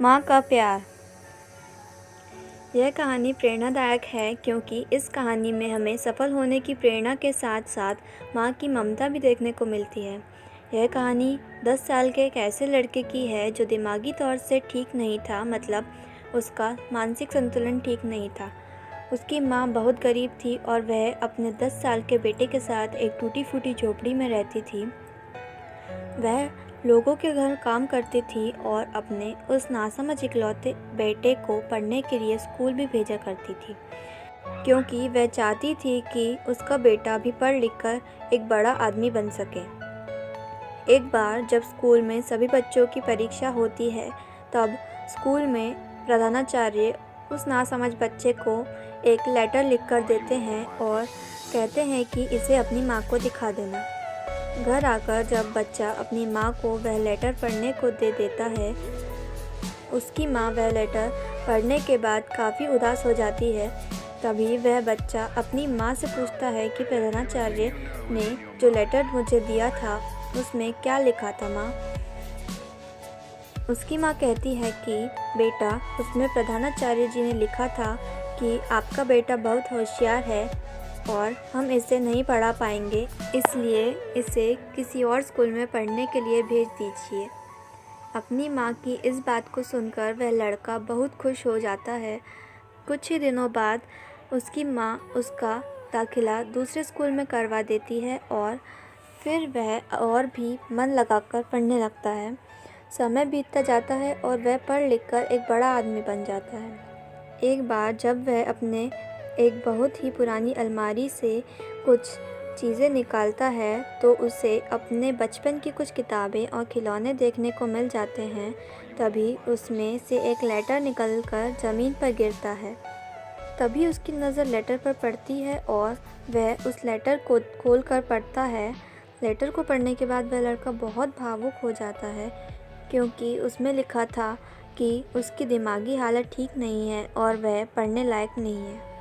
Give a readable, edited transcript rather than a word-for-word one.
माँ का प्यार। यह कहानी प्रेरणादायक है क्योंकि इस कहानी में हमें सफल होने की प्रेरणा के साथ साथ माँ की ममता भी देखने को मिलती है। यह कहानी 10 साल के एक ऐसे लड़के की है जो दिमागी तौर से ठीक नहीं था, मतलब उसका मानसिक संतुलन ठीक नहीं था। उसकी माँ बहुत गरीब थी और वह अपने 10 साल के बेटे के साथ एक टूटी फूटी झोपड़ी में रहती थी। वह लोगों के घर काम करती थी और अपने उस नासमझ इकलौते बेटे को पढ़ने के लिए स्कूल भी भेजा करती थी, क्योंकि वह चाहती थी कि उसका बेटा भी पढ़ लिख कर एक बड़ा आदमी बन सके। एक बार जब स्कूल में सभी बच्चों की परीक्षा होती है, तब स्कूल में प्रधानाचार्य उस नासमझ बच्चे को एक लेटर लिख कर देते हैं और कहते हैं कि इसे अपनी माँ को दिखा देना। घर आकर जब बच्चा अपनी माँ को वह लेटर पढ़ने को दे देता है, उसकी माँ वह लेटर पढ़ने के बाद काफ़ी उदास हो जाती है। तभी वह बच्चा अपनी माँ से पूछता है कि प्रधानाचार्य ने जो लेटर मुझे दिया था उसमें क्या लिखा था माँ। उसकी माँ कहती है कि बेटा, उसमें प्रधानाचार्य जी ने लिखा था कि आपका बेटा बहुत होशियार है और हम इसे नहीं पढ़ा पाएंगे, इसलिए इसे किसी और स्कूल में पढ़ने के लिए भेज दीजिए। अपनी माँ की इस बात को सुनकर वह लड़का बहुत खुश हो जाता है। कुछ ही दिनों बाद उसकी माँ उसका दाखिला दूसरे स्कूल में करवा देती है और फिर वह और भी मन लगाकर पढ़ने लगता है। समय बीतता जाता है और वह पढ़ लिख कर एक बड़ा आदमी बन जाता है। एक बार जब वह अपने एक बहुत ही पुरानी अलमारी से कुछ चीज़ें निकालता है तो उसे अपने बचपन की कुछ किताबें और खिलौने देखने को मिल जाते हैं। तभी उसमें से एक लेटर निकलकर ज़मीन पर गिरता है। तभी उसकी नज़र लेटर पर पड़ती है और वह उस लेटर को खोलकर पढ़ता है। लेटर को पढ़ने के बाद वह लड़का बहुत भावुक हो जाता है, क्योंकि उसमें लिखा था कि उसकी दिमागी हालत ठीक नहीं है और वह पढ़ने लायक नहीं है।